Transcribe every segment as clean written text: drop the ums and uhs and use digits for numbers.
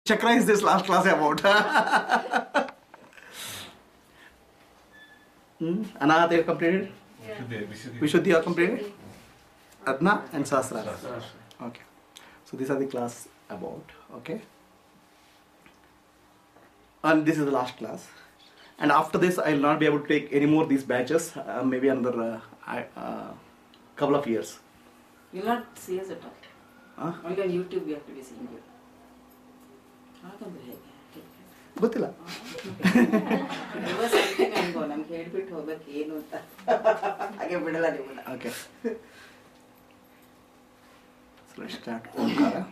Chakra is this last class about? Anahat, you completed? Yeah. Vishuddhi, you completed? Adna and Sasra. Okay. So these are the class about. Okay. And this is the last class. And after this, I will not be able to take any more of these batches. Maybe another couple of years. You will not see us at all. Huh? Only on YouTube we have to be seeing you. ಗೊತ್ತಿಲ್ಲ. ನಮ್ಗೆ ಹೇಳ್ಬಿಟ್ಟು ಹೋಗ್ಬೇಕು ಏನು ಅಂತ ಹಾಗೆ ಬಿಡಲ್ಲ ನಿಮ್ಮನ್ನ. Okay. So let's start. Omkara.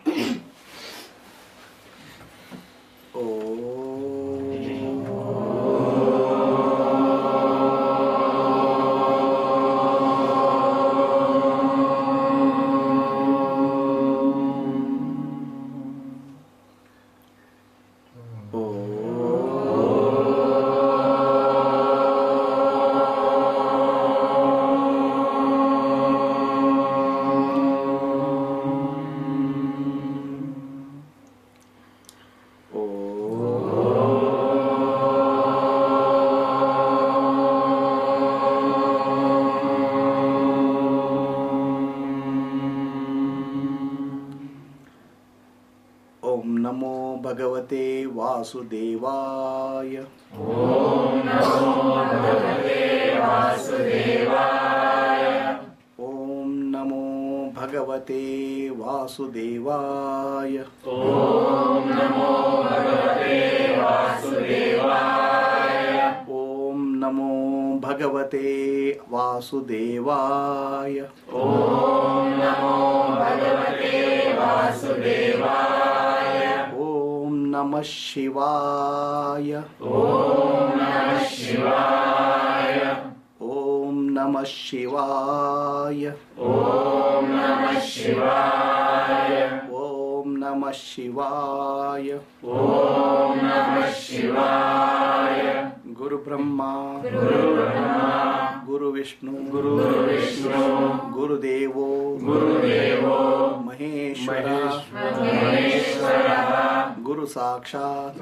वासुदेवाय. ओम नमो भगवते वासुदेवाय. ओम नमो भगवते वासुदेवाय. ओम नमो भगवते वासुदेवाय. ओम नमो भगवते वासुदेवाय. ओम नमो भगवते वासुदेवाय. नमः शिवाय. ओम नमः शिवाय. ओम नमः शिवाय. ओम नमः शिवाय. ओम नमः शिवाय. ओम नमः शिवाय. गुरु ब्रह्मा गुरु विष्णु गुरुदेवो महेश्वरः गुरु साक्षात्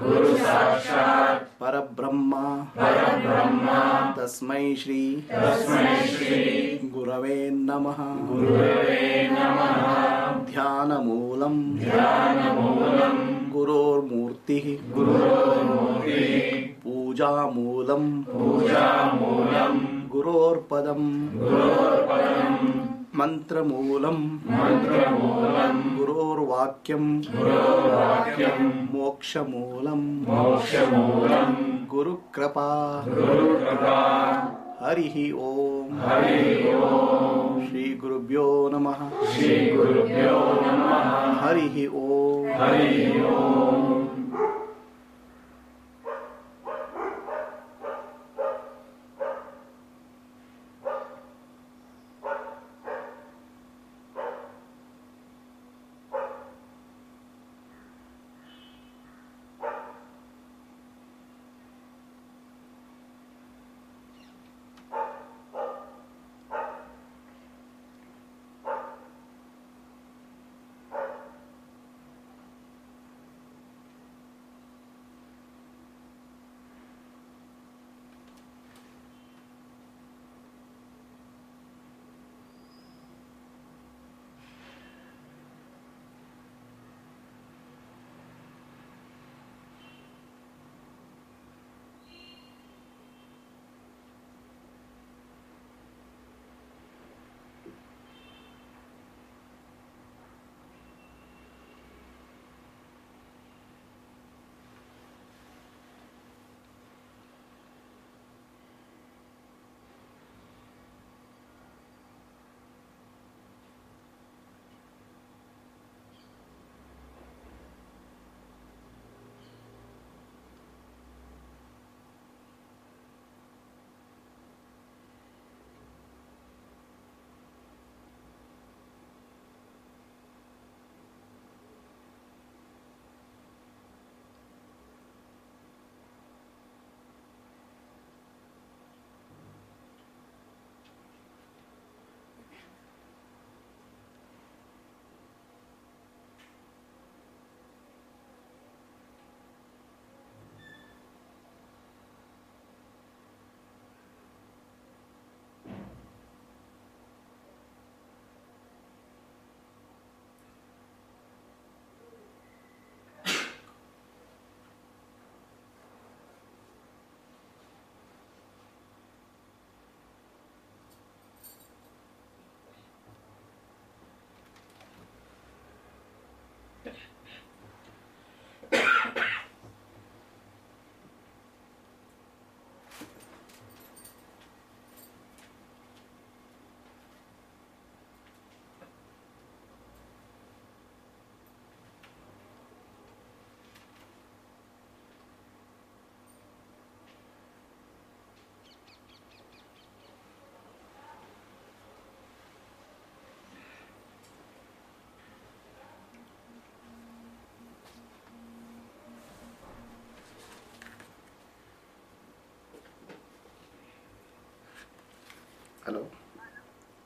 परब्रह्म तस्मै श्री गुरवे नमः. ध्यानमूलं गुरोर्मूर्तिः पूजामूलं गुरोर्पदं मंत्रमूलं गुरोर्वाक्यं मोक्षमूलं गुरुकृपा. हरिः ओम. श्री गुरुभ्यो नमः. हरिः ओम.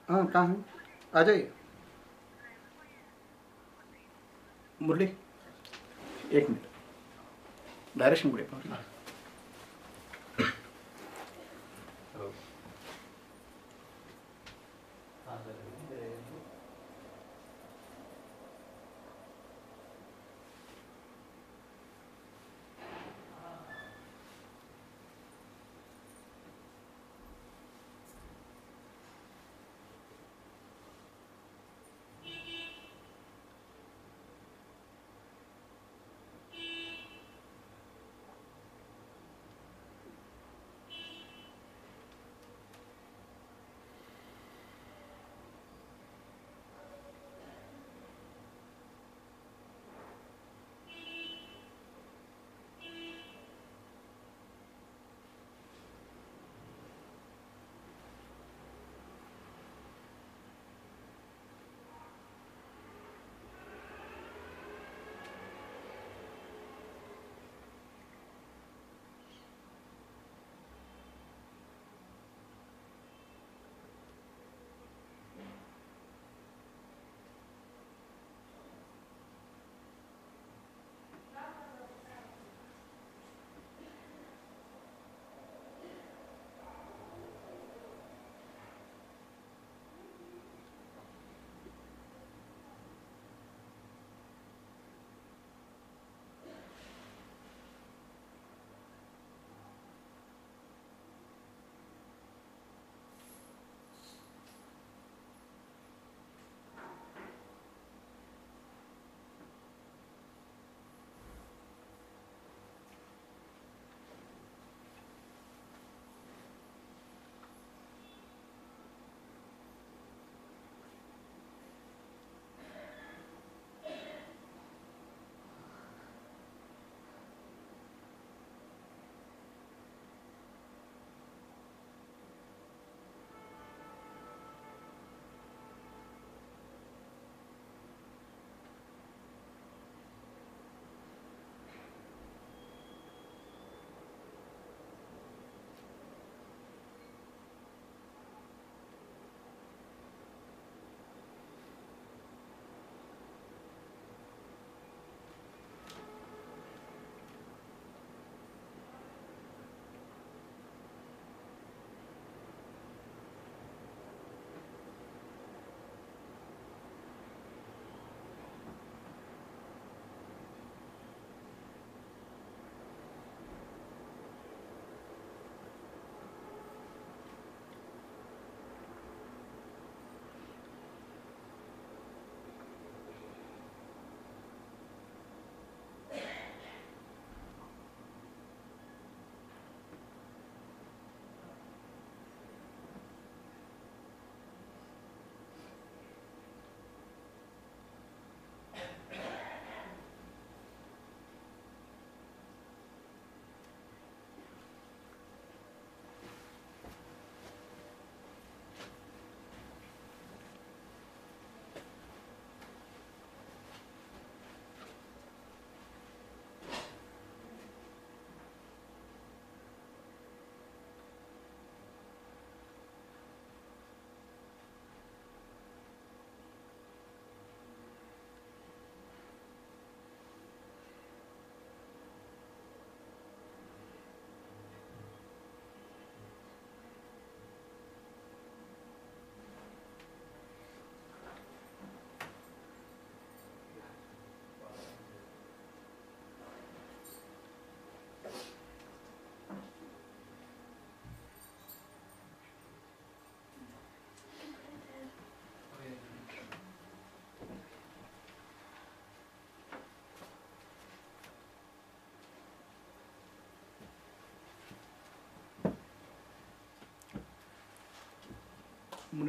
हाँ कहाँ है, आ जाइए। मुरली एक मिनट, डायरेक्शन को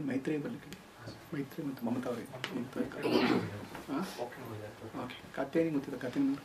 ಮೈತ್ರಿ ಬರಲಿಕ್ಕೆ ಮೈತ್ರಿ ಮತ್ತು ಮಮತಾ ಅವರಿಗೆ ಹಾಂ ಓಕೆ ಕತೆ ನಿಂಗೆ ಗೊತ್ತಿದೆ ಕತೆ ನಿಮ್ಗೆ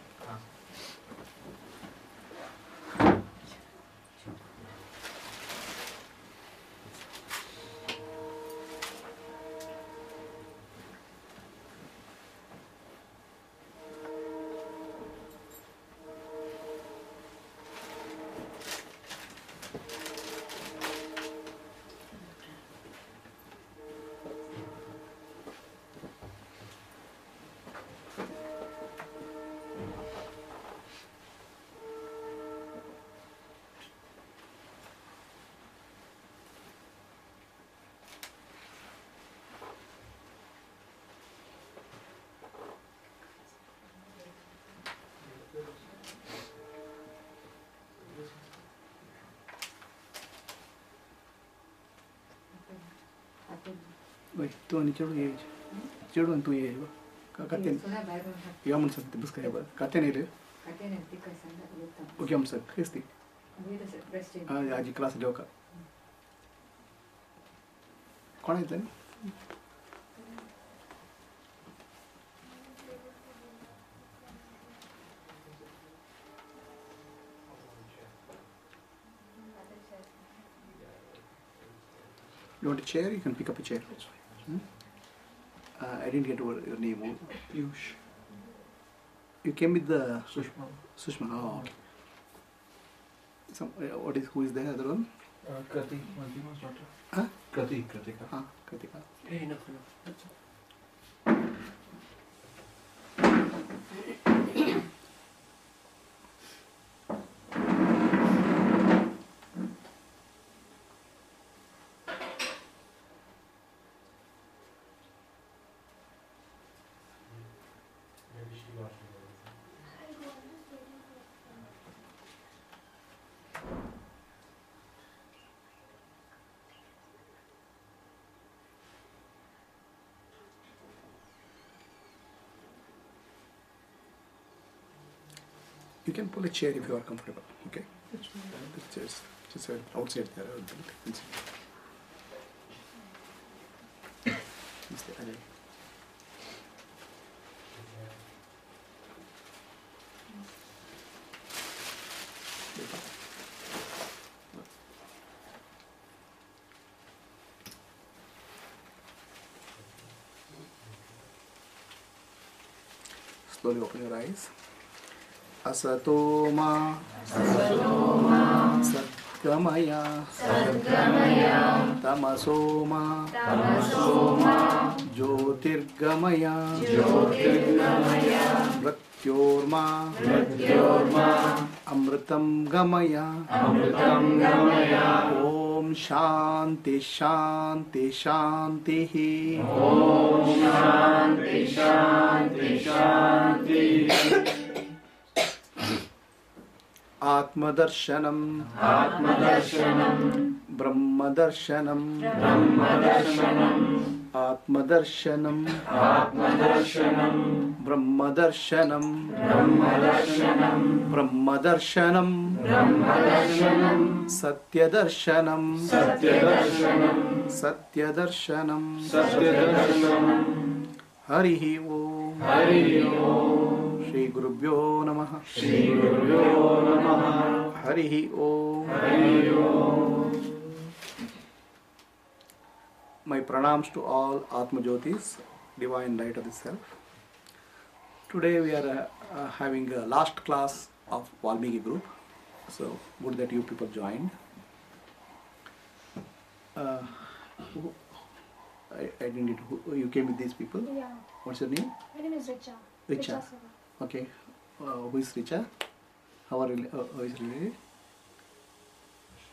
Wait, tu ani cedu ye. Cedu antu ye. Katen. Sudah bayar berapa? Ya mun sak tebus kaya ba. Katen ile. Katanya nanti ke sana lupa. Oke am sak. Kristi. Abi dah presiden. Ah aji class le hoka. कौन है इतने You want a chair? You can pick up a chair. I didn't get your name. Piyush. You came with the Sushma. Sushma. Oh, okay. Who is the other one? Krati, Madhima's daughter. Huh? Kritika. Ah, Kritika. Hey, enough. That's all. You can pull a chair if you are comfortable. Okay. The chairs just outside there. Slowly open your eyes. Asatoma Satgamaya Tamasoma Jyotirgamaya Mrityorma Amritam Gamaya Om Shanti Shanti Shanti Om Shanti Shanti Shanti. Atmadarshanam Brahmadarshanam Atmadarshanam Brahmadarshanam Satyadarshanam Harihi Om Shri Gurubhyo Namaha. Harihi Om. My pranams to all Atma Jyotis, divine light of the self. Today we are having a last class of Valmiki group. So good that you people joined. I didn't. You came with these people? Yeah. What's your name? My name is Richa. Richa. Sara. Okay. Who is Richa? How is related?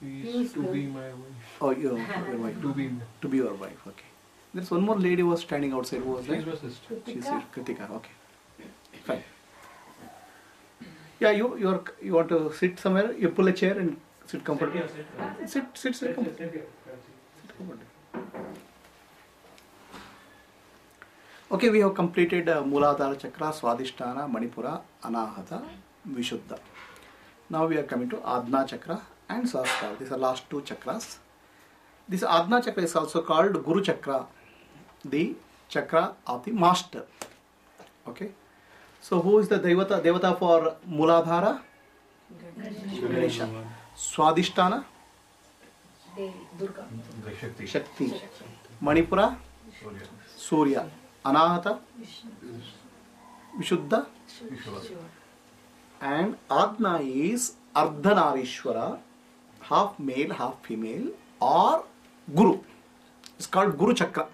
She's to be my wife. Oh, your wife. To be. To be your wife. Okay. There's one more lady who was standing outside. Who was She's that? my sister. She's here. Kritika. Okay. Fine. Yeah, you want to sit somewhere? You pull a chair and sit comfortably. Sit comfortably. Okay, we have completed Mooladhara Chakra, Swadhisthana, Manipura, Anahata, Vishuddha. Now we are coming to Adna Chakra and Sahasrara. These are last two chakras. This Adna Chakra is also called Guru Chakra, the chakra of the master. Okay. So who is the Devata for Mooladhara? Ganesha. Swadhisthana? Durga. Shakti. Manipura? Surya. Anahata, Vishuddha, and Adna is Ardhanarishwara, half male, half female, or Guru. It's called Guru Chakra.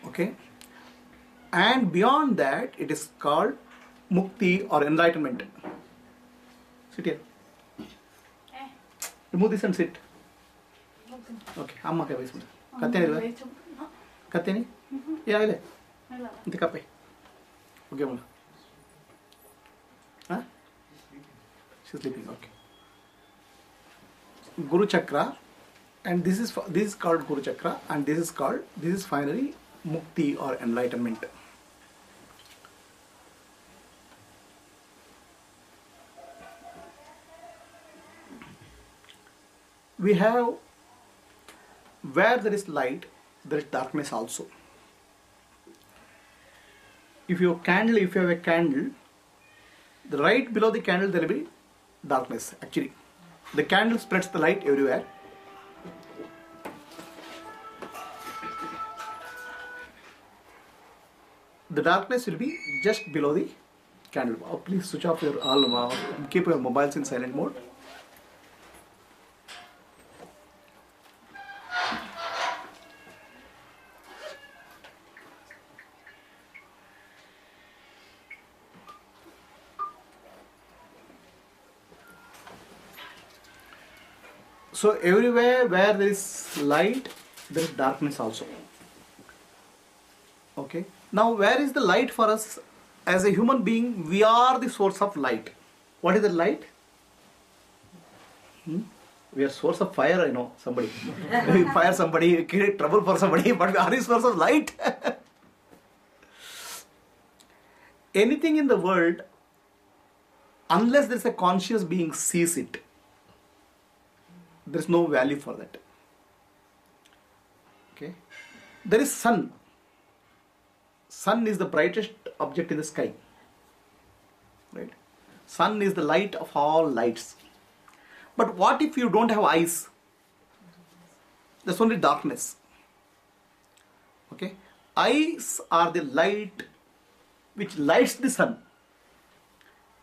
Okay. And beyond that, it is called Mukti or enlightenment. Sit here. Remove this and sit. Okay. Amma kya bhai sumjha. Katya nahi Katya nahi? Yeah, ile. Inte kape. Okay, mula. Huh? She's sleeping. Okay. Guru Chakra and this is called Guru Chakra, and this is finally Mukti or enlightenment. We have, where there is light, there is darkness also. If you have a candle, the right below the candle there will be darkness. Actually, the candle spreads the light everywhere. The darkness will be just below the candle. Oh, please switch off your keep your mobiles in silent mode. So everywhere where there is light, there is darkness also. Okay. Now where is the light for us? As a human being, we are the source of light. What is the light? We are source of fire, I know, somebody. We fire somebody, create trouble for somebody, but we are the source of light. Anything in the world, unless there is a conscious being sees it, there is no value for that. Okay. There is sun. Sun is the brightest object in the sky. Right? Sun is the light of all lights. But what if you don't have eyes? That's only darkness. Okay. Eyes are the light which lights the sun.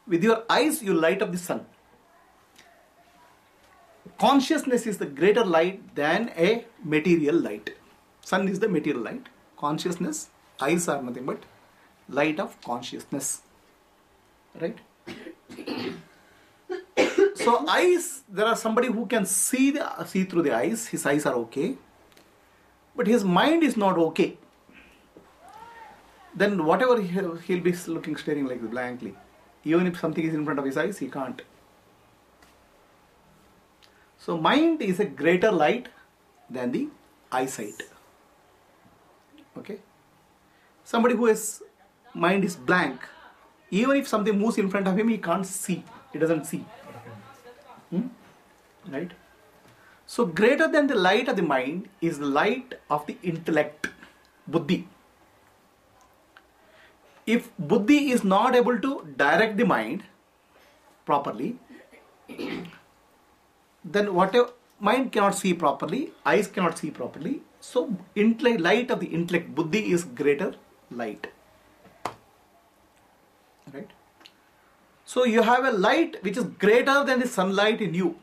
With your eyes you light up the sun. Consciousness is the greater light than a material light. Sun is the material light. Consciousness, eyes are nothing but light of consciousness. Right? So eyes, there are somebody who can see through the eyes. His eyes are okay. But his mind is not okay. Then whatever he'll be looking, staring like blankly. Even if something is in front of his eyes, he can't. So mind is a greater light than the eyesight. Okay. Somebody who has mind is blank, even if something moves in front of him, he can't see. He doesn't see. Right? So greater than the light of the mind is the light of the intellect, buddhi. If buddhi is not able to direct the mind properly, then whatever mind cannot see properly, eyes cannot see properly. So light of the intellect, buddhi is greater light. Right? So you have a light which is greater than the sunlight in you.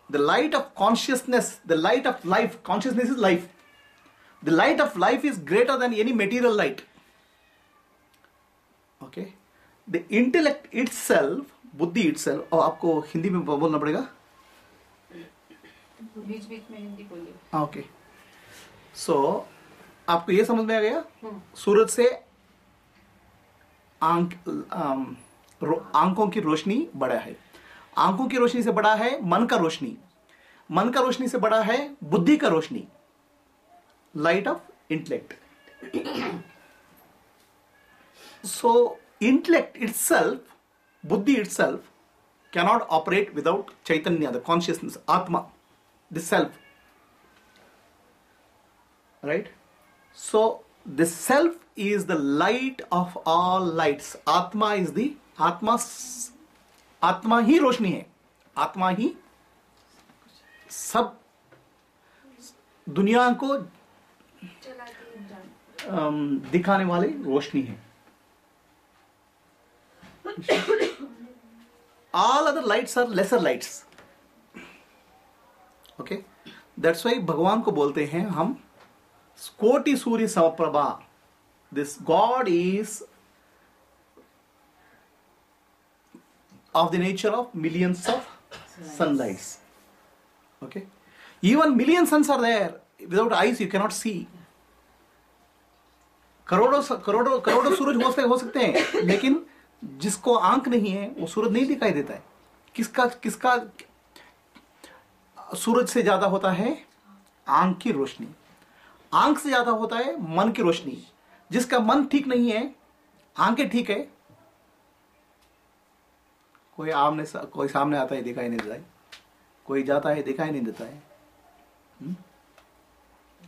The light of consciousness, the light of life, consciousness is life. The light of life is greater than any material light. Okay? The intellect itself, बुद्धि itself, और आपको हिंदी में बोलना पड़ेगा? बीच-बीच में हिंदी बोलिए. Okay. So आपको ये समझ में आ गया? सूरज से आंखों की रोशनी बड़ा है. आंखों की रोशनी से बड़ा है मन का रोशनी. मन का रोशनी से बड़ा है बुद्धि का रोशनी. Light of intellect. So intellect itself, buddhi itself, cannot operate without chaitanya, the consciousness, atma, the self. Right? So the self is the light of all lights. Atma is the atma ही रोशनी है. आत्मा ही सब दुनिया को दिखाने वाली रोशनी है. All other lights are lesser lights. Okay? That's why भगवान को बोलते हैं हम कोटि सूर्य समप्रभा. This God is of the nature of millions of sunlights. Okay? Even million suns are there. Without eyes you cannot see. करोड़ों सूरज हो सकते हैं, लेकिन जिसको आंख नहीं है वो सूरज नहीं दिखाई देता है. किसका सूरज से ज्यादा होता है आंख की रोशनी, आंख से ज्यादा होता है मन की रोशनी। जिसका मन ठीक नहीं है, आंखें ठीक है, कोई सामने आता है दिखाई नहीं देता है, कोई जाता है दिखाई नहीं देता है,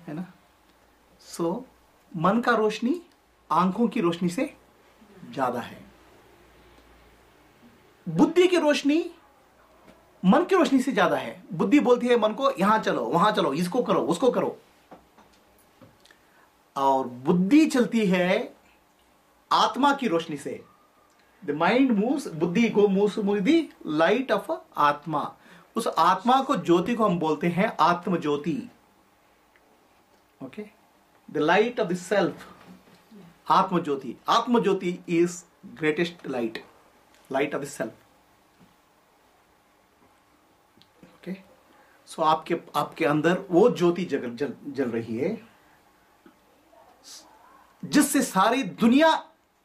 है ना। सो मन का रोशनी आंखों की रोशनी से ज्यादा है। बुद्धि की रोशनी मन की रोशनी से ज्यादा है। बुद्धि बोलती है मन को यहां चलो, वहां चलो, इसको करो, उसको करो, और बुद्धि चलती है आत्मा की रोशनी से। द माइंड मूव्स, बुद्धि को moves with the light of आत्मा। उस आत्मा को, ज्योति को हम बोलते हैं आत्म ज्योति। Okay, the light of the self, atma jyoti. Atma jyoti is greatest light, light of the self. Okay, so आपके अंदर वो ज्योति जल रही है जिससे सारी दुनिया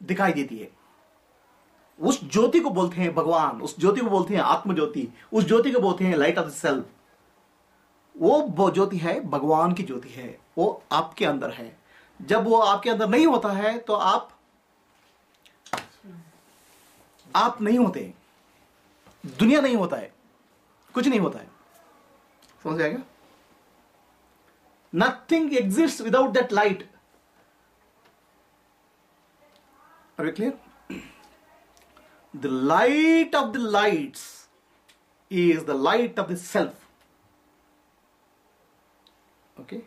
दिखाई देती है। उस ज्योति को बोलते हैं भगवान, उस ज्योति को बोलते हैं आत्म ज्योति, उस ज्योति को बोलते हैं लाइट ऑफ द सेल्फ। वो ज्योति है, भगवान की ज्योति है, वो आपके अंदर है। जब वो आपके अंदर नहीं होता है तो आप नहीं होते, दुनिया नहीं होता है, कुछ नहीं होता है। समझ आएगा? Nothing exist without that light. Are we clear? The light of the lights is the light of the self. Okay?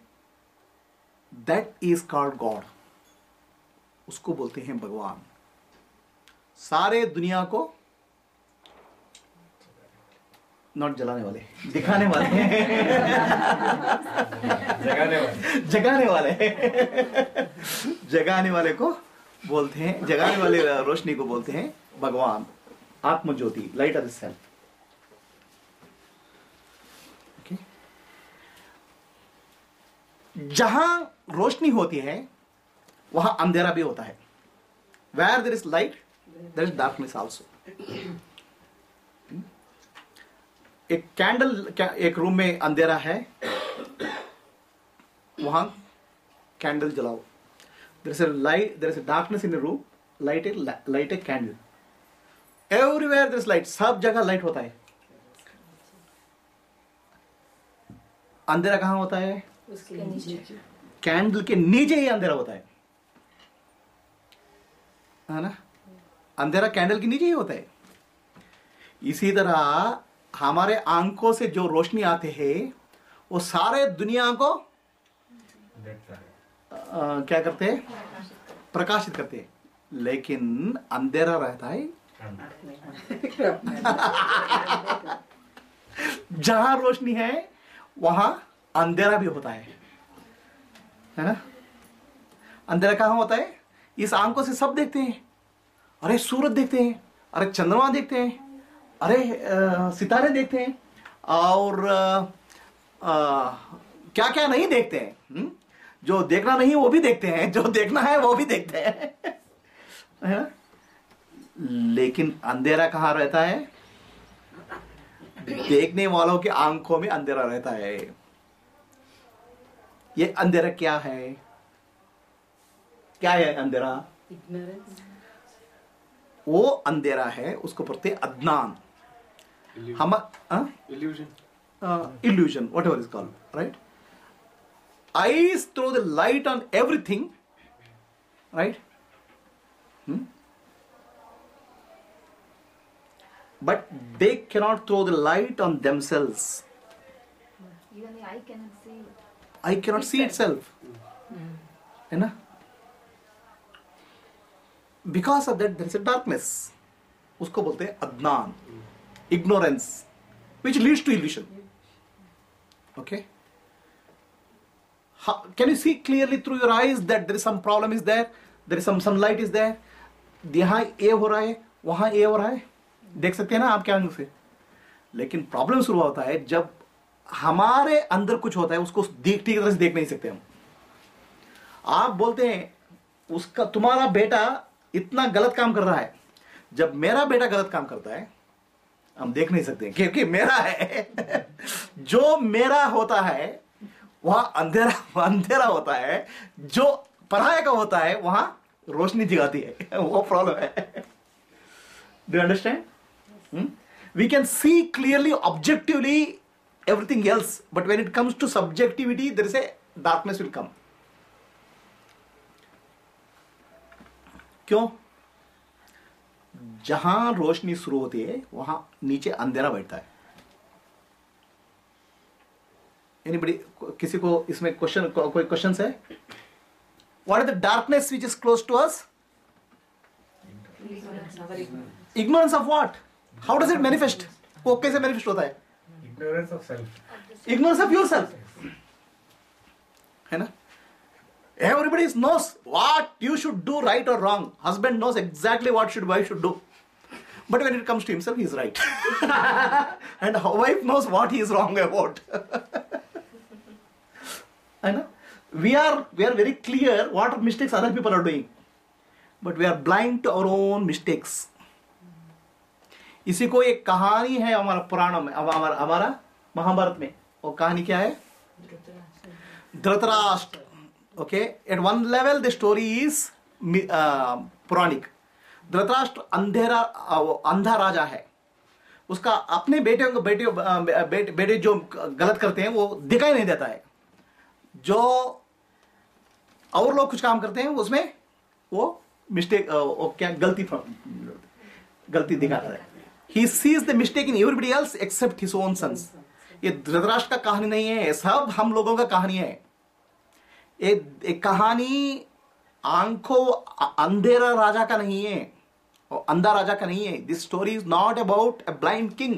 That is called God. उसको बोलते हैं भगवान। सारे दुनिया को नॉट जलाने वाले, दिखाने वाले, जगाने वाले को बोलते हैं, जगाने वाले रोशनी को बोलते हैं भगवान, आत्म ज्योति, light of the self. Okay, जहां रोशनी होती है वहां अंधेरा भी होता है। Where there is light there is darkness also. एक कैंडल, एक रूम में अंधेरा है, वहां कैंडल जलाओ। There is a light, there is a darkness in the room, light a candle. Everywhere there is light, सब जगह लाइट होता है। अंधेरा कहां होता है? उसके नीचे। कैंडल के नीचे ही अंधेरा होता है ना। अंधेरा कैंडल के नीचे ही होता है। इसी तरह हमारे आंखों से जो रोशनी आते हैं वो सारे दुनिया को क्या करते हैं? प्रकाशित करते हैं, लेकिन अंधेरा रहता है जहां रोशनी है वहां अंधेरा भी होता है ना। अंधेरा कहां होता है? इस आंखों से सब देखते हैं, अरे सूरज देखते हैं, अरे चंद्रमा देखते हैं, अरे सितारे देखते हैं, और क्या क्या नहीं देखते हैं। जो देखना नहीं वो भी देखते हैं, जो देखना है वो भी देखते हैं, है ना। लेकिन अंधेरा कहां रहता है? देखने वालों की आंखों में अंधेरा रहता है। ये अंधेरा क्या है? क्या है अंधेरा? इग्नोरेंस। वो अंधेरा है, उसको बोलते हैं अज्ञान। हम illusion, whatever is called, right? Eyes throw the light on everything, right? But they cannot throw the light on themselves. Even the eye cannot see it. I cannot see itself. है ना? Because of that there is a darkness. उसको बोलते हैं अज्ञान, ignorance, which leads to illusion. Okay? Can you see clearly through your eyes that there is some problem is there? There is some light is there? यहाँ A हो रहा है, वहां A हो रहा है, देख सकते हैं ना आपके आंख से। लेकिन प्रॉब्लम शुरू होता है जब हमारे अंदर कुछ होता है, उसको ठीक तरह से देख नहीं सकते हम। आप बोलते हैं उसका, तुम्हारा बेटा इतना गलत काम कर रहा है। जब मेरा बेटा गलत काम करता है हम देख नहीं सकते क्योंकि मेरा है। जो मेरा होता है वहां अंधेरा अंधेरा होता है, जो पराया का होता है वहां रोशनी दिखाती है। वो प्रॉब्लम है। Do you understand? We can see clearly objectively everything else, but when it comes to subjectivity there is a darkness will come. क्यों? जहां रोशनी शुरू होती है वहां नीचे अंधेरा बैठता है। Anybody, किसी को इसमें क्वेश्चन, कोई क्वेश्चन है? What is the darkness which is close to us? Ignorance of what? How does it manifest? वो कैसे manifest होता है? Ignorance of self. Ignorance of yourself, है ना? Everybody knows what you should do, right or wrong. Husband knows exactly what wife should do, but when it comes to himself, he is right, and wife knows what he is wrong about. है ना? We are very clear what mistakes other people are doing, but we are blind to our own mistakes. इसी को एक कहानी है हमारा पुराण में, हमारा महाभारत में। वो कहानी क्या है? Dhritarashtra. Okay, at one level the story is पौराणिक। धृतराष्ट्र अंधा राजा है। उसका अपने बेटे जो गलत करते हैं वो दिखाई नहीं देता है। जो और लोग कुछ काम करते हैं उसमें वो मिस्टेक, क्या गलती दिखाता है। He sees the mistake in everybody else except his own sons. ये धृतराष्ट्र का कहानी नहीं है, सब हम लोगों का कहानी है। एक कहानी आंखों अंधेरा राजा का नहीं है और अंधा राजा का नहीं है। This story is not about a blind king,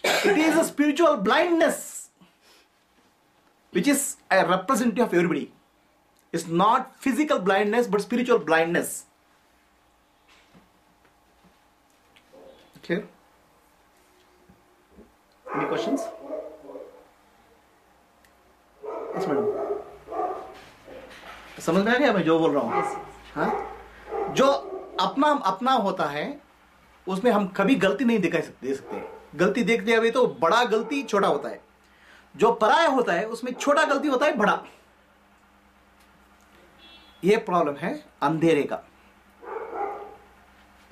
it is a spiritual blindness which is a representative of everybody. It's not physical blindness but spiritual blindness. Clear? Any questions? Yes, madam. समझ में आ गया मैं जो बोल रहा हूं? हाँ? जो अपना होता है उसमें हम कभी गलती नहीं दे सकते। गलती देख दिया तो बड़ा गलती छोटा होता है, जो पराया होता है उसमें छोटा गलती होता है बड़ा। ये प्रॉब्लम है अंधेरे का।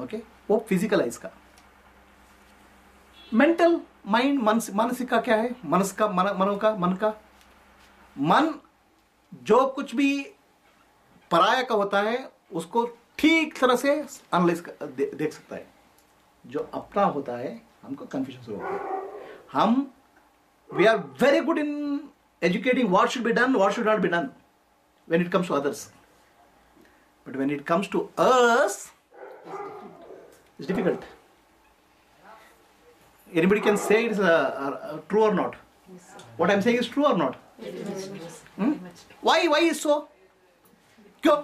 ओके, वो फिजिकल है इसका। मेंटल माइंड, मानसिक का क्या है? मन का मन जो कुछ भी पराया का होता है उसको ठीक तरह से एनालाइज देख सकता है। जो अपना होता है हमको कंफ्यूजन शुरू होता है। हम we are very good in educating what should be done, what should not be done when it comes to others, but when it comes to us it's difficult. Anybody can say it is true or not? What I'm saying is true or not? Why is so? Kyo?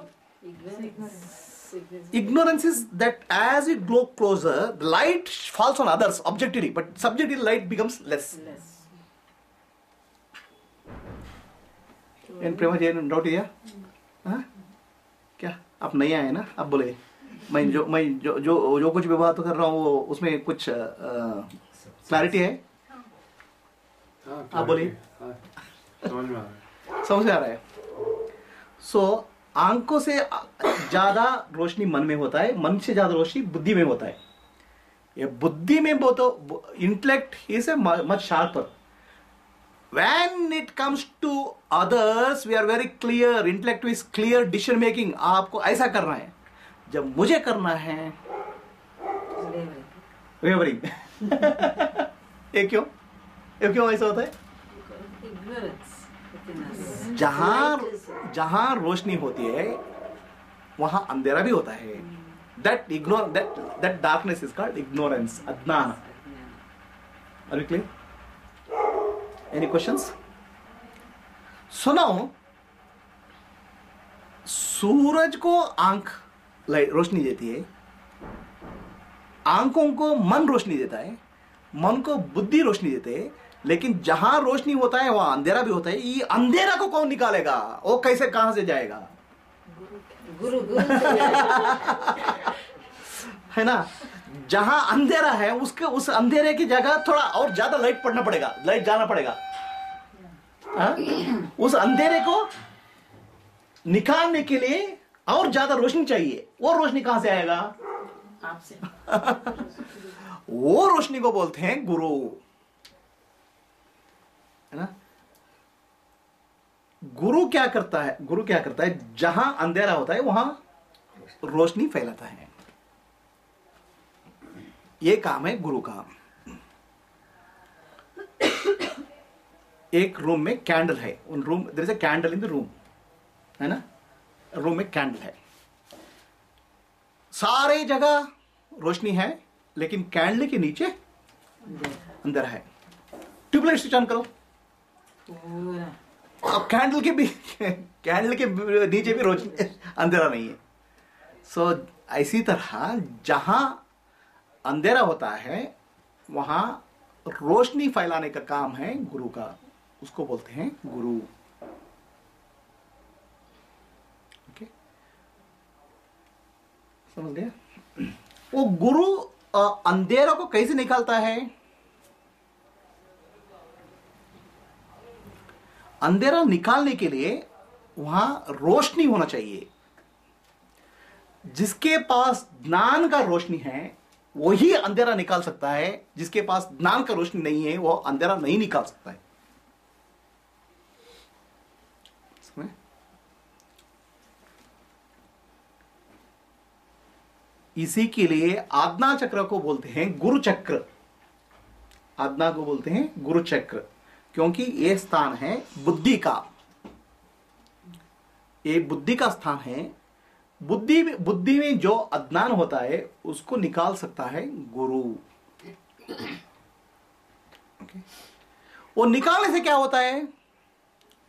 Ignorance is that as we grow closer the light falls on others objectively, but subjectively light becomes less. इन प्रेमा जी ने doubt दिया? हाँ? क्या आप नहीं आए ना? आप बोले मैं जो कुछ भी बात कर रहा हूँ वो उसमें कुछ क्लैरिटी है? आप बोलिए। समझ में आ रहा है? सो आंखों से ज्यादा रोशनी मन में होता है, मन से ज्यादा रोशनी बुद्धि में होता है। ये बुद्धि में बहुत intellect is much sharper. When it comes to others, we are very clear. Intellect is clear decision making. आपको ऐसा करना है, जब मुझे करना है wavering. ये क्यों ऐसा होता है? जहां रोशनी होती है वहां अंधेरा भी होता है। That darkness is called ignorance, अज्ञान। Are you clear? Any questions? So now, सूरज को आंख रोशनी देती है, आंखों को मन रोशनी देता है, मन को बुद्धि रोशनी देते है, लेकिन जहां रोशनी होता है वहां अंधेरा भी होता है। ये अंधेरा को कौन निकालेगा? वो कैसे, कहां से जाएगा? गुरु है ना? जहां अंधेरा है उसके उस अंधेरे की जगह थोड़ा और ज्यादा लाइट पड़ना पड़ेगा, लाइट जाना पड़ेगा। हाँ? उस अंधेरे को निकालने के लिए और ज्यादा रोशनी चाहिए। वो रोशनी कहां से आएगा? आपसे। वो रोशनी को बोलते हैं गुरु, है ना। गुरु क्या करता है? गुरु क्या करता है? जहां अंधेरा होता है वहां रोशनी फैलाता है। ये काम है गुरु का। एक रूम में कैंडल है, in room there is a candle in the room, है ना। रूम में कैंडल है, सारे जगह रोशनी है, लेकिन कैंडल के नीचे अंदर है। ट्यूबलाइट स्विच ऑन करो, पूरा अब कैंडल के नीचे भी रोशनी, अंधेरा नहीं है। सो इसी तरह जहां अंधेरा होता है वहां रोशनी फैलाने का काम है गुरु का, उसको बोलते हैं गुरु। ओके, समझ गया? वो गुरु अंधेरा को कैसे निकालता है? अंधेरा निकालने के लिए वहां रोशनी होना चाहिए। जिसके पास ज्ञान का रोशनी है वही अंधेरा निकाल सकता है, जिसके पास ज्ञान का रोशनी नहीं है वो अंधेरा नहीं निकाल सकता है। समझे? इसी के लिए आज्ञा चक्र को बोलते हैं गुरु चक्र। आज्ञा को बोलते हैं गुरु चक्र, क्योंकि ये स्थान है बुद्धि का। ये बुद्धि का स्थान है। बुद्धि में जो अज्ञान होता है उसको निकाल सकता है गुरु। okay? वो निकालने से क्या होता है?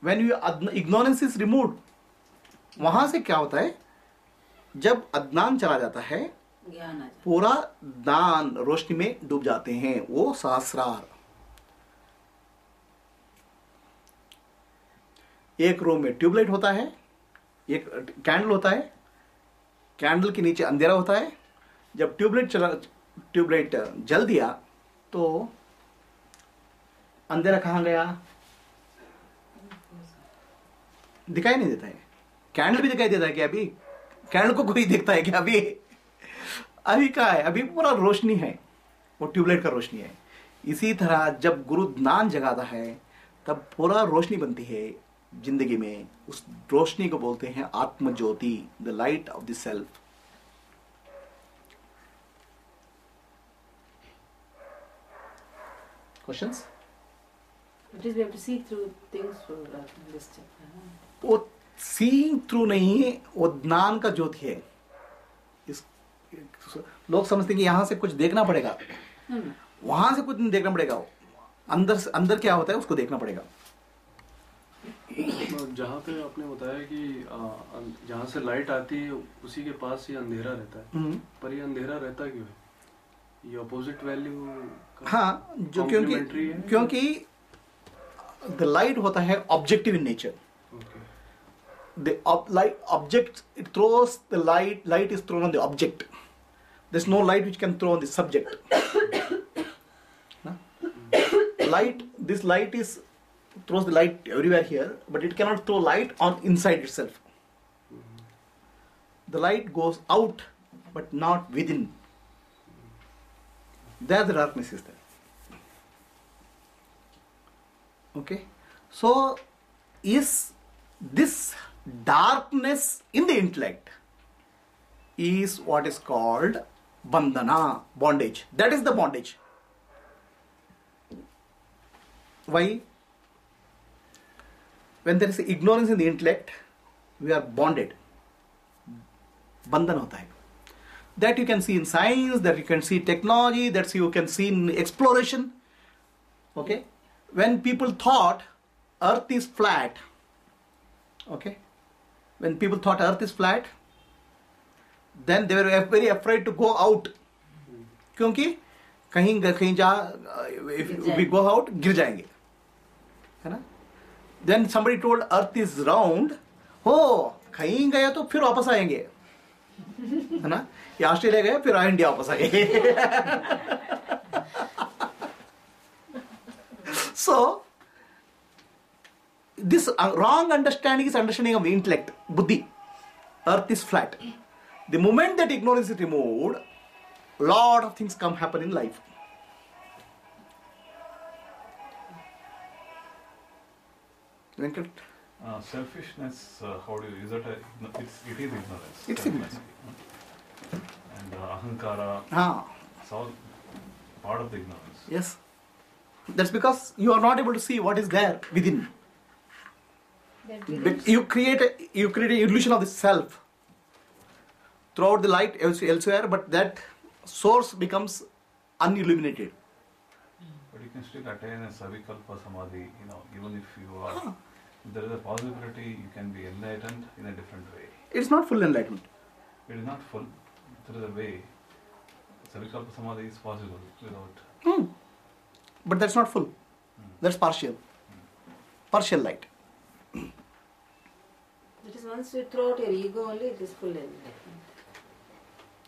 When you ignorance is removed, वहां से क्या होता है? जब अज्ञान चला जाता है ज्ञान आ जाता पूरा दान रोशनी में डूब जाते हैं। वो सहस्रार। एक रूम में ट्यूबलाइट होता है, एक कैंडल होता है, कैंडल के नीचे अंधेरा होता है। जब ट्यूबलाइट जल दिया तो अंधेरा कहां गया? दिखाई नहीं देता है। कैंडल भी दिखाई देता है क्या? अभी कैंडल को कोई देखता है क्या? अभी कहा है? अभी पूरा रोशनी है, वो ट्यूबलाइट का रोशनी है। इसी तरह जब गुरु ज्ञान जगाता है तब पूरा रोशनी बनती है जिंदगी में। उस रोशनी को बोलते हैं आत्म ज्योति, the light of the self. Questions? It is we have to see through things for this chapter. वो सीइंग थ्रू नहीं है, वो ज्ञान का ज्योति है। इस लोग समझते हैं कि यहां से कुछ देखना पड़ेगा, वहां से कुछ नहीं देखना पड़ेगा। अंदर क्या होता है उसको देखना पड़ेगा। जहाँ पे आपने बताया कि जहाँ से लाइट आती है उसी के पास ही अंधेरा रहता है, पर ये अंधेरा रहता क्यों है? ये ऑपोजिट वैल्यू हाँ, जो क्योंकि द लाइट होता है objective in nature. The object, it throws the light is thrown on the object. There's no light which can throw on the subject. This light throws the light everywhere here, but it cannot throw light on inside itself. The light goes out, but not within. There the darkness is there. Okay? So, is this darkness in the intellect is what is called bandhana, bondage. That is the bondage. Why? When there is ignorance in the intellect, we are bonded. Bandhan hota hai. That you can see in science, that you can see technology, that you can see in exploration. Okay? When people thought earth is flat, okay? When people thought earth is flat, then they were very afraid to go out. क्योंकि कहीं जा, if we go out, गिर जाएंगे, है ना? Then somebody told earth is round, हो कहीं गया तो फिर वापस आएंगे, है ना? ये ऑस्ट्रेलिया गए फिर इंडिया वापस आए. So this wrong understanding is understanding of intellect, buddhi. Earth is flat. The moment that ignorance is removed, lot of things happen in life. Venkat? Selfishness, how do you use it? It is ignorance. It's ignorance. And ahankara, it's all part of the ignorance. Yes. That's because you are not able to see what is there within. That But beliefs, you create an illusion of the self throughout the light elsewhere, but that source becomes unilluminated. But you can still attain a savikalpa samadhi, even if you are, there is a possibility you can be enlightened in a different way. It's not full enlightenment. It is not full, there is a way. Savikalpa samadhi is possible without. But that's not full. That's partial. Partial light. That is once you throw out your ego only, it is full enlightenment.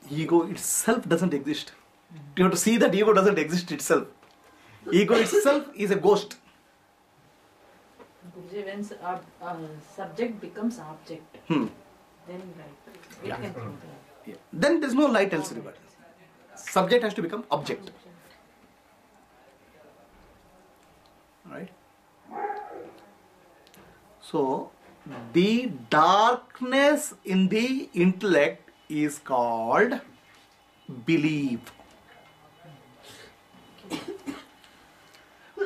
Ego itself doesn't exist. You have to see that ego doesn't exist itself. Ego itself is a ghost. When subject becomes object, then right, it Yeah. can come there. Yeah. Then there's no light elsewhere. Subject has to become object. Right? So, the darkness in the intellect is called belief.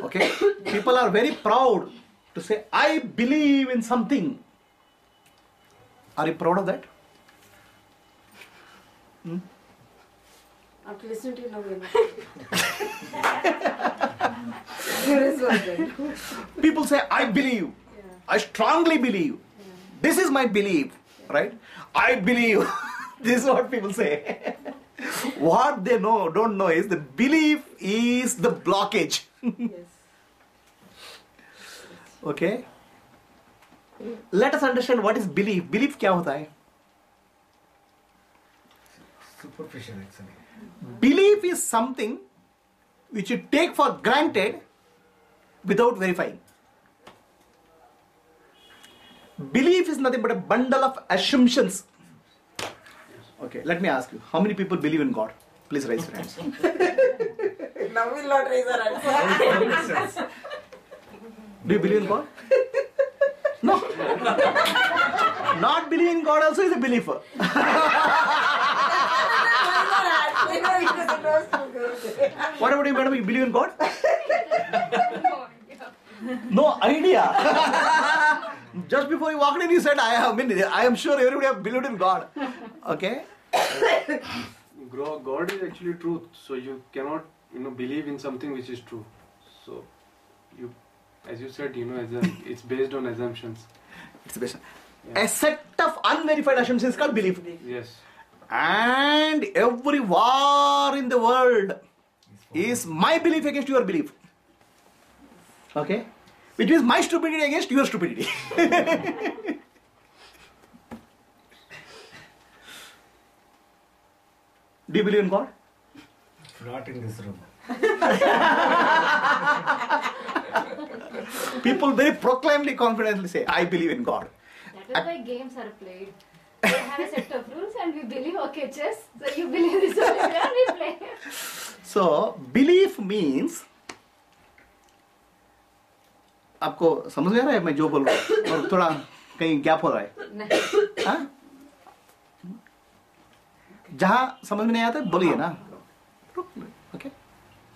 Okay? People are very proud to say, I believe in something. Are you proud of that? After listening to you now, we know. There is one thing. People say, I believe. I strongly believe. This is my belief. Right? I believe. This is what people say. What they don't know is the belief is the blockage. Yes. Okay? Let us understand what is belief. Belief क्या होता है? Superficial actually. Belief is something which you take for granted without verifying. Belief is nothing but a bundle of assumptions. Okay, let me ask you, how many people believe in God? Please raise your hands. Now we'll not raise our hands. Do you believe in God? No. Not believing in God also is a believer. What about you, madam? You believe in God? No idea. Just before you walked in, you said, I am sure everybody have believed in God. Okay? God is actually truth, so you cannot, believe in something which is true. So, you, as you said, it's based on assumptions. It's based on a set of unverified assumptions called belief. Yes. And every war in the world is my belief against your belief. Okay? Which means my stupidity against your stupidity. Do you believe in God? Not in this room. People very proclaimedly, confidently say, I believe in God. that is why games are played. They have a set of rules and we believe, okay, chess, so you believe this only and we play. So, belief means, आपको समझ में आ रहा है मैं जो बोल रहा हूँ और थोड़ा कहीं गैप हो रहा है? हाँ? जहाँ समझ में नहीं आता बोलिए ना, ओके?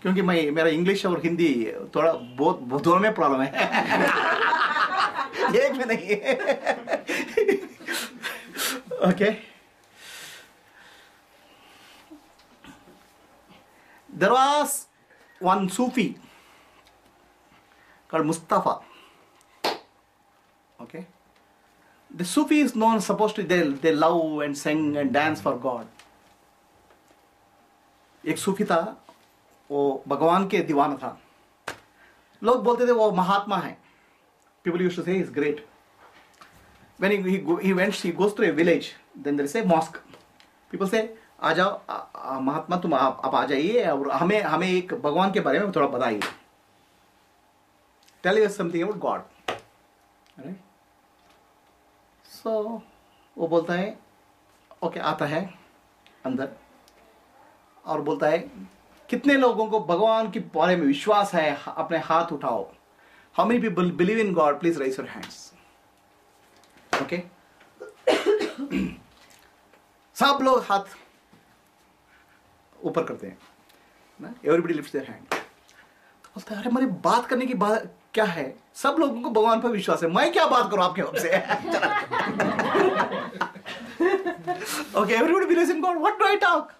क्योंकि मेरा इंग्लिश और हिंदी थोड़ा बहुत दोनों में प्रॉब्लम है, एक में नहीं है. Okay. There was one Sufi called Mustafa. Okay. The Sufi is known, supposed to, they love and sing and dance for God. एक सूफी था, वो भगवान के दीवाना था. लोग बोलते थे वो महात्मा है. People used to say he's great. When he goes to a village, then there is a mosque. People say, आ जाओ महात्मा, तुम आप आ जाइए और हमें एक भगवान के बारे में थोड़ा बताइए, tell you something about God, right? So वो बोलता है ओके, आता है अंदर और बोलता है कितने लोगों को भगवान के बारे में विश्वास है, अपने हाथ उठाओ। How many people believe in God, please raise your hands. Okay, सब लोग हाथ ऊपर करते हैं ना, एवरीबडी लिफ्ट्स देयर हैंड। तो बोलता है अरे मेरी बात करने की बात क्या है, सब लोगों को भगवान पर विश्वास है, मैं क्या बात करूं आपके आपसे। Okay, everybody believes in God, what do I talk?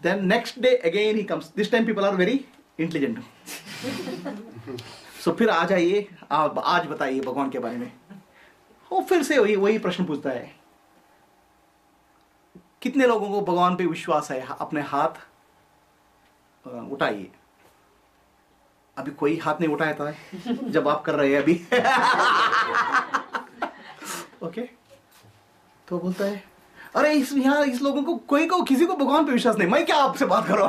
Then next day again he comes. This time people are very intelligent. So फिर आ जाइए, आप आज बताइए भगवान के बारे में। वो फिर से वही प्रश्न पूछता है, कितने लोगों को भगवान पे विश्वास है, अपने हाथ उठाइए। अभी कोई हाथ नहीं उठाया था जब आप कर रहे हैं अभी। ओके, तो बोलता है अरे इस लोगों को किसी को भगवान पे विश्वास नहीं, मैं क्या आपसे बात करूं।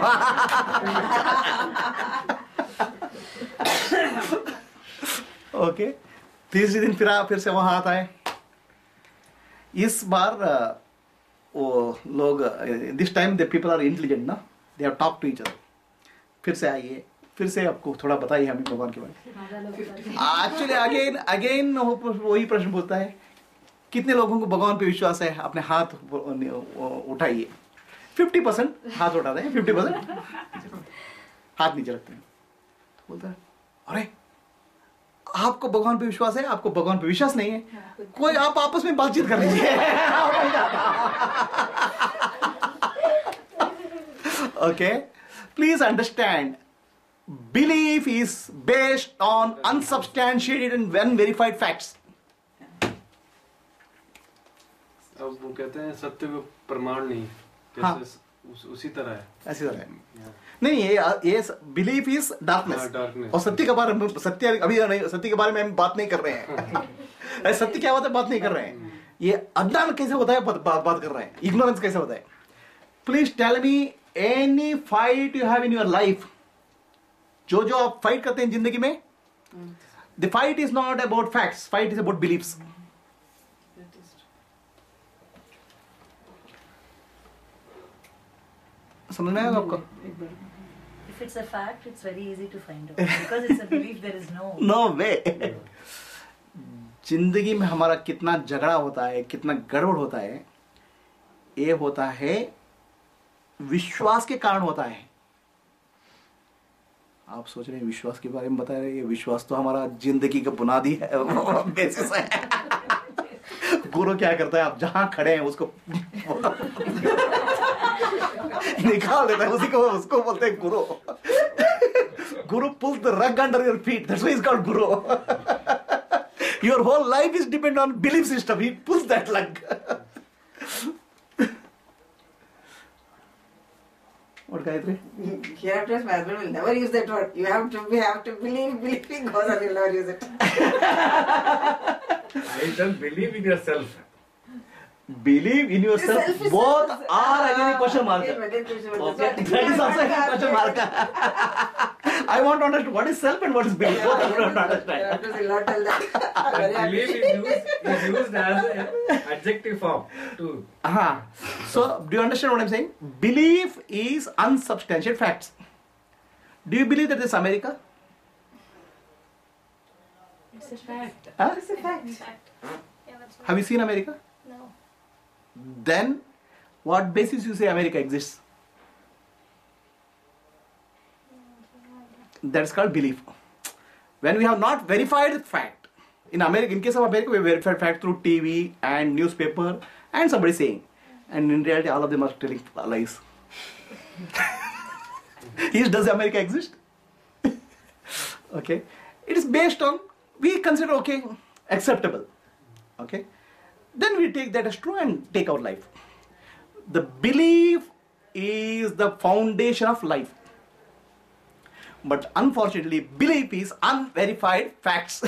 ओके, तीसरे दिन फिर से वहां आता है। इस बार वो लोग, this time the people are intelligent ना, they have talk to each other. फिर से आइए, फिर से आपको थोड़ा बताइए हमें भगवान के बारे में। एक्चुअली अगेन वही प्रश्न पूछता है, कितने लोगों को भगवान पे विश्वास है, अपने हाथ उठाइए। 50% हाथ उठाते हैं, 50% हाथ नीचे रखते हैं। तो बोलता है अरे आपको भगवान पे विश्वास है, आपको भगवान पे विश्वास नहीं है, कोई आप आपस में बातचीत कर लीजिए। Okay, please understand, belief is based on unsubstantiated and unverified facts. अब वो कहते हैं सत्य को प्रमाण नहीं, जैसे हाँ, उसी तरह है, ऐसी तरह है। नहीं, ये बिलीफ इज डार्कनेस, और सत्य के बारे में सत्य के बारे में हम बात नहीं कर रहे हैं। सत्य क्या होता है बात नहीं कर रहे हैं, ये अज्ञान कैसे होता है बात कर रहे हैं, इग्नोरेंस कैसे होता है। Please tell me any fight you have in your life, जो आप फाइट करते हैं जिंदगी में, the fight is not about facts, fight is about beliefs. समझ में आया आपको? If it's a fact, it's very easy to find out. Because it's a belief, there is no way. जिंदगी में हमारा कितना झगड़ा होता है, कितना गड़बड़ होता है, ये होता है विश्वास के कारण होता है। आप सोच रहे हैं विश्वास के बारे में बता रहे हैं, विश्वास तो हमारा जिंदगी का बुनियादी है, बेसिस है। गुरु क्या करता है, आप जहां खड़े हैं उसको निकाल देता है, उसको बोलते हैं गुरु। गुरु pulls the rug under your feet, that's why he's called guru. Your whole life is depend on belief system, he pulls that rug. What, Gayatri? Hereafter my husband will never use that word. You have to believe goes on, you'll never use it. I don't believe in yourself. Believe in yourself, both are again a question mark. Okay, that is also a question mark. I want to understand what is self and what is belief. Both I don't understand. Will not tell that. Belief is used as an adjective form too. So, do you understand what I'm saying? Belief is unsubstantiated facts. Do you believe that this is America? It's a fact. Huh? It's a fact. Yeah, that's Have you seen America? No. Then, what basis you say America exists? That's called belief. When we have not verified the fact, in America, in case of America, we verified fact through TV and newspaper and somebody saying, and in reality, all of them are telling lies. Does America exist? Okay, it is based on, we consider okay, acceptable. Okay, then we take that as true and take our life. The belief is the foundation of life. But unfortunately, belief is unverified facts.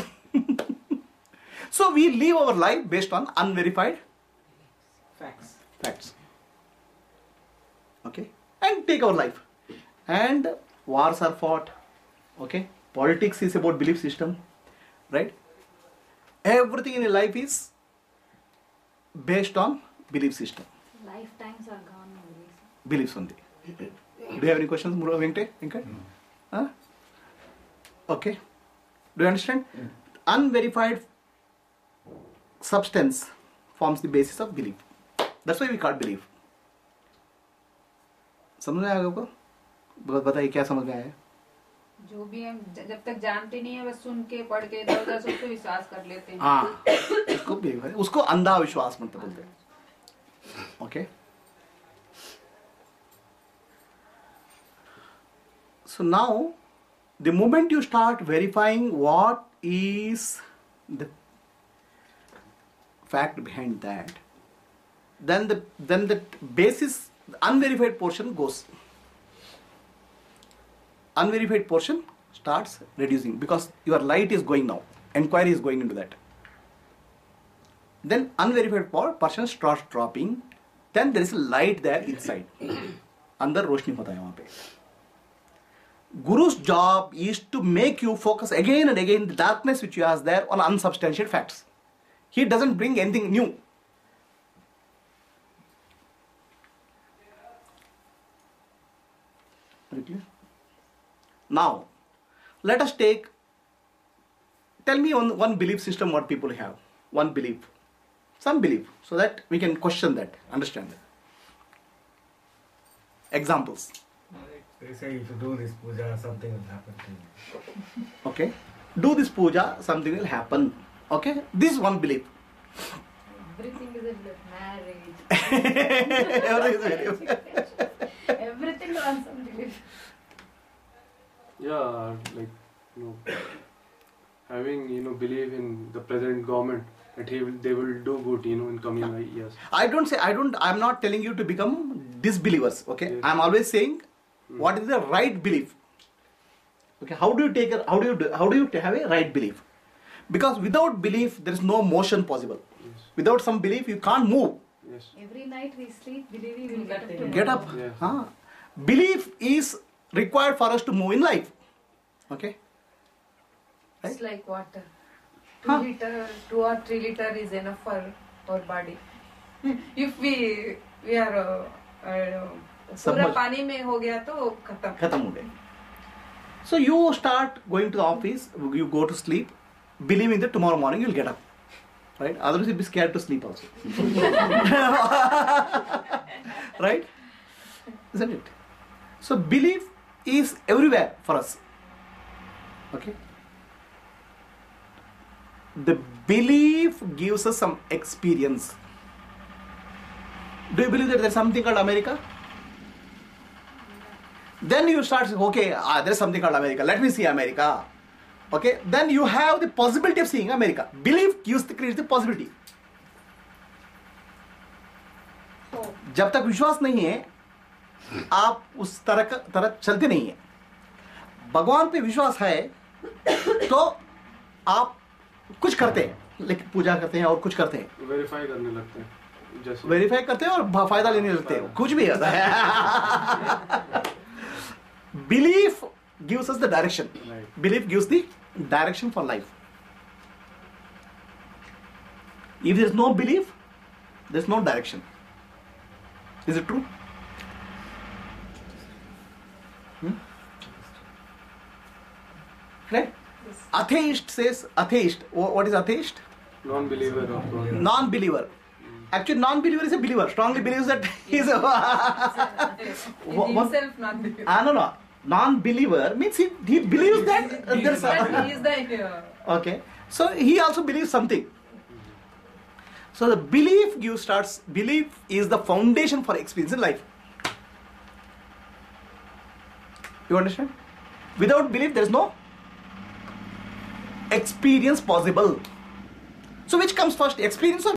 So we live our life based on unverified Facts. Okay? And take our life. And wars are fought. Okay? Politics is about belief system. Right? Everything in life is based on belief system. Lifetimes are gone nowadays. Beliefs only. Do you have any questions, Venkat? Huh? Okay. Do you understand? Unverified substance forms the basis of belief. That's why we call belief. समझ में आया आपको? बताइए क्या समझ में आया? जो भी हम जब तक जानते नहीं है बस सुन के पढ़ के इधर-उधर सब पे विश्वास कर लेते हैं. हाँ, उसको belief है. उसको अंधा विश्वास मतलब बोलते हैं. Okay. So now, the moment you start verifying what is the fact behind that, then the basis, the unverified portion goes. Unverified portion starts reducing because your light is going now. Inquiry is going into that. Then unverified portion starts dropping. Then there is a light there inside. अंदर रोशनी होता है वहाँ पे. Guru's job is to make you focus again and again the darkness which you has there on unsubstantiated facts. He doesn't bring anything new. Very clear? Now, let us take, tell me one belief system what people have. One belief. Some belief. So that we can question that, understand that. Examples. They say if you do this puja, something will happen to you. Okay. Do this puja, something will happen. Okay. This is one belief. Everything is a belief. Marriage. Everything on some belief. Yeah, like, having, belief in the present government that they will do good, in coming years. I'm not telling you to become disbelievers. Okay. Yes. I'm always saying what is the right belief. Okay. How do you have a right belief? Because without belief, there is no motion possible. Yes. Without some belief, you can't move. Yes. Every night we sleep believing we'll get up tomorrow. Get up. Yeah. Huh? Belief is required for us to move in life. Okay. It's like water. 2 Huh? liter, 2 or 3 liter is enough for our body. If we are पूरा Submerged. पानी में हो गया तो खत्म हो गए. So you start going to the office, you go to sleep, believing that tomorrow morning you'll get up. Right? Otherwise you'll be scared to sleep also. Right? Isn't it? So belief is everywhere for us. Okay? The belief gives us some experience. Do you believe that there's something called America? Then you start saying, okay, there's something called America. Let me see America. Okay, then you have the possibility of seeing America. Belief creates the possibility. जब तक विश्वास नहीं है, आप उस तरह चलते नहीं है. भगवान पे विश्वास है, तो आप कुछ करते हैं, लेकिन पूजा करते हैं और कुछ करते हैं. वेरीफाई करने लगते हैं. वेरीफाई करते हैं और फायदा लेने लगते हैं. कुछ भी होता है. Belief gives us the direction. Right. Belief gives the direction for life. If there is no belief, there is no direction. Is it true? Right? Atheist says, atheist. What is atheist? Non-believer of God. Non-believer. Actually, non-believer is a believer. Strongly believes that he is a... himself non-believer. No. Non-believer means he believes that there is He is the okay. So he also believes something. So the belief belief is the foundation for experience in life. You understand? Without belief, there is no experience possible. So which comes first, experience or